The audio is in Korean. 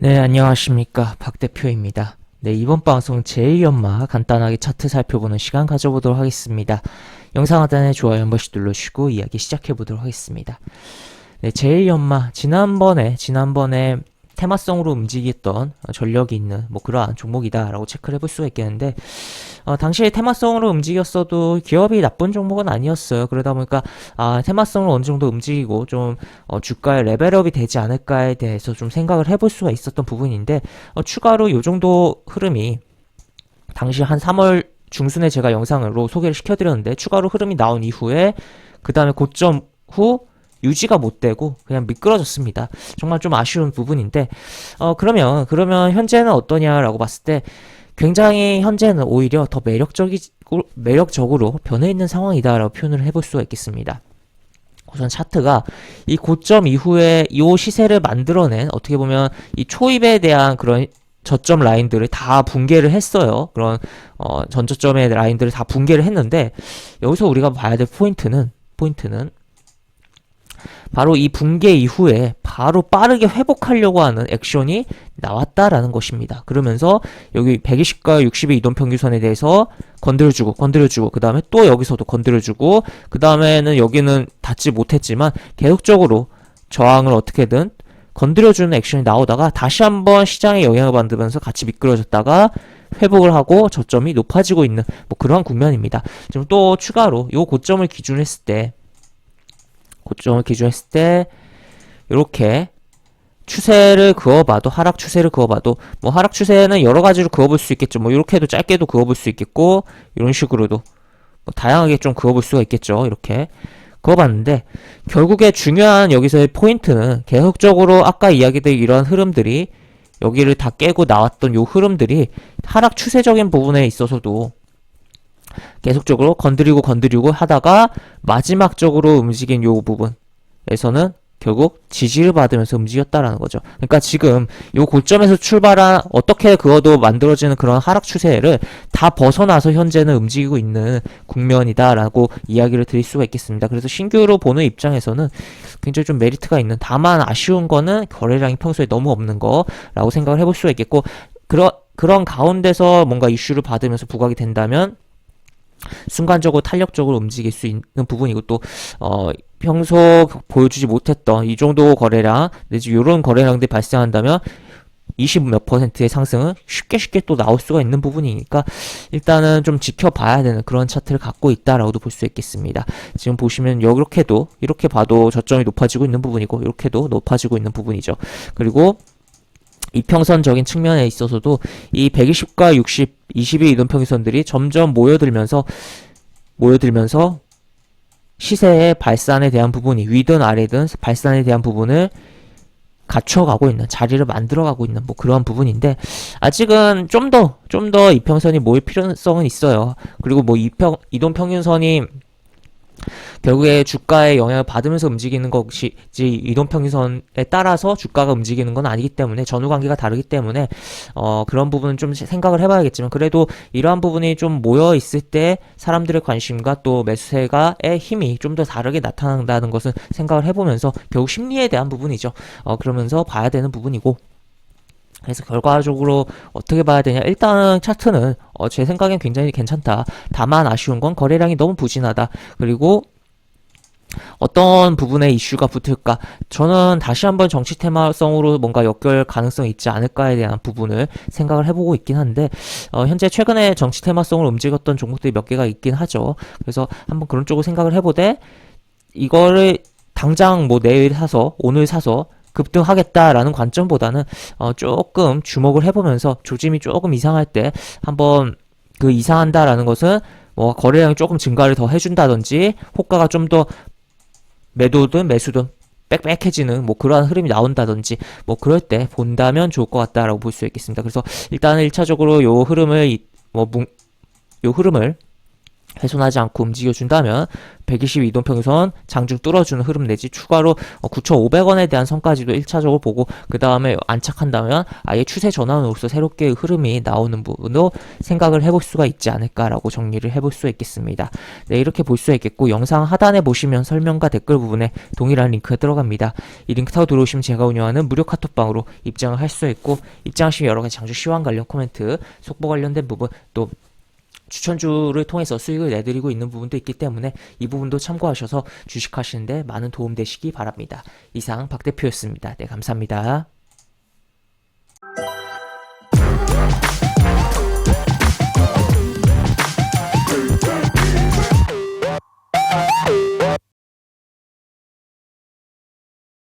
네, 안녕하십니까. 박 대표입니다. 네, 이번 방송 제2연마 간단하게 차트 살펴보는 시간 가져보도록 하겠습니다. 영상 하단에 좋아요 한 번씩 눌러주시고 이야기 시작해보도록 하겠습니다. 네, 제1연마 지난번에 테마성으로 움직였던 전력이 있는 그러한 종목이다라고 체크를 해볼 수가 있겠는데, 당시에 테마성으로 움직였어도 기업이 나쁜 종목은 아니었어요. 그러다 보니까 테마성으로 어느 정도 움직이고 좀 주가의 레벨업이 되지 않을까에 대해서 좀 생각을 해볼 수가 있었던 부분인데, 추가로 요 정도 흐름이 당시 한 3월 중순에 제가 영상으로 소개를 시켜드렸는데, 추가로 흐름이 나온 이후에 그 다음에 고점 후 유지가 못 되고 그냥 미끄러졌습니다. 정말 좀 아쉬운 부분인데, 그러면 현재는 어떠냐라고 봤을 때 굉장히 현재는 오히려 더 매력적으로 변해 있는 상황이다라고 표현을 해볼 수가 있겠습니다. 우선 차트가 이 고점 이후에 이 시세를 만들어낸, 어떻게 보면 이 초입에 대한 그런 저점 라인들을 다 붕괴를 했어요. 그런 전저점의 라인들을 다 붕괴를 했는데, 여기서 우리가 봐야 될 포인트는 바로 이 붕괴 이후에 바로 빠르게 회복하려고 하는 액션이 나왔다라는 것입니다. 그러면서 여기 120과 60의 이동평균선에 대해서 건드려주고 그 다음에 또 여기서도 건드려주고, 그 다음에는 여기는 닿지 못했지만 계속적으로 저항을 어떻게든 건드려주는 액션이 나오다가 다시 한번 시장에 영향을 받으면서 같이 미끄러졌다가 회복을 하고 저점이 높아지고 있는 그런 국면입니다. 지금 또 추가로 이 고점을 기준으로 했을 때 이렇게 추세를 그어봐도, 하락 추세를 그어봐도, 하락 추세는 여러 가지로 그어볼 수 있겠죠. 이렇게도 짧게도 그어볼 수 있겠고, 이런 식으로도 다양하게 좀 그어볼 수가 있겠죠. 이렇게 그어봤는데, 결국에 중요한 여기서의 포인트는 계속적으로 아까 이야기된 이런 흐름들이, 여기를 다 깨고 나왔던 요 흐름들이 하락 추세적인 부분에 있어서도 계속적으로 건드리고 하다가 마지막적으로 움직인 요 부분에서는 결국 지지를 받으면서 움직였다라는 거죠. 그러니까 지금 요 고점에서 출발한, 어떻게 그어도 만들어지는 그런 하락 추세를 다 벗어나서 현재는 움직이고 있는 국면이다라고 이야기를 드릴 수가 있겠습니다. 그래서 신규로 보는 입장에서는 굉장히 좀 메리트가 있는, 다만 아쉬운 거는 거래량이 평소에 너무 없는 거라고 생각을 해볼 수가 있겠고, 그런 가운데서 뭔가 이슈를 받으면서 부각이 된다면 순간적으로 탄력적으로 움직일 수 있는 부분이고, 또 평소 보여주지 못했던 이 정도 거래량 내지 이런 거래량들이 발생한다면 20 몇 %의 상승은 쉽게 또 나올 수가 있는 부분이니까 일단은 좀 지켜봐야 되는 그런 차트를 갖고 있다라고도 볼 수 있겠습니다. 지금 보시면 이렇게 봐도 저점이 높아지고 있는 부분이고, 이렇게도 높아지고 있는 부분이죠. 그리고 이평선적인 측면에 있어서도 이 120과 60, 20의 이동평균선들이 점점 모여들면서 시세의 발산에 대한 부분이, 위든 아래든 발산에 대한 부분을 갖춰가고 있는, 자리를 만들어가고 있는 그런 부분인데, 아직은 좀 더 이평선이 모일 필요성은 있어요. 그리고 이동평균선이 결국에 주가에 영향을 받으면서 움직이는 것이지, 이동평균선에 따라서 주가가 움직이는 건 아니기 때문에, 전후관계가 다르기 때문에 그런 부분은 좀 생각을 해봐야겠지만, 그래도 이러한 부분이 좀 모여 있을 때 사람들의 관심과 또 매수세가의 힘이 좀 더 다르게 나타난다는 것은 생각을 해보면서, 결국 심리에 대한 부분이죠. 그러면서 봐야 되는 부분이고, 그래서 결과적으로 어떻게 봐야 되냐, 일단은 차트는 제 생각엔 굉장히 괜찮다. 다만 아쉬운 건 거래량이 너무 부진하다. 그리고 어떤 부분에 이슈가 붙을까, 저는 다시 한번 정치 테마성으로 뭔가 엮일 가능성이 있지 않을까에 대한 부분을 생각을 해보고 있긴 한데, 현재 최근에 정치 테마성으로 움직였던 종목들이 몇 개가 있긴 하죠. 그래서 한번 그런 쪽으로 생각을 해보되, 이거를 당장 내일 사서 오늘 사서 급등하겠다라는 관점보다는 조금 주목을 해보면서, 조짐이 조금 이상할 때 한번, 그 이상한다라는 것은 거래량이 조금 증가를 더 해준다든지, 호가가 좀 더 매도든 매수든 빽빽해지는 그러한 흐름이 나온다든지, 그럴 때 본다면 좋을 것 같다라고 볼 수 있겠습니다. 그래서 일단은 1차적으로 요 흐름을 훼손하지 않고 움직여준다면 120 이동평선 장중 뚫어주는 흐름 내지 추가로 9,500원에 대한 선까지도 1차적으로 보고 그 다음에 안착한다면 아예 추세 전환으로서 새롭게 흐름이 나오는 부분도 생각을 해볼 수가 있지 않을까라고 정리를 해볼 수 있겠습니다. 네, 이렇게 볼 수 있겠고 영상 하단에 보시면 설명과 댓글 부분에 동일한 링크가 들어갑니다. 이 링크 타고 들어오시면 제가 운영하는 무료 카톡방으로 입장을 할 수 있고 입장하시면 여러가지 장주 시황 관련 코멘트, 속보 관련된 부분 또 추천주를 통해서 수익을 내드리고 있는 부분도 있기 때문에 이 부분도 참고하셔서 주식하시는데 많은 도움 되시기 바랍니다. 이상 박 대표였습니다. 네, 감사합니다.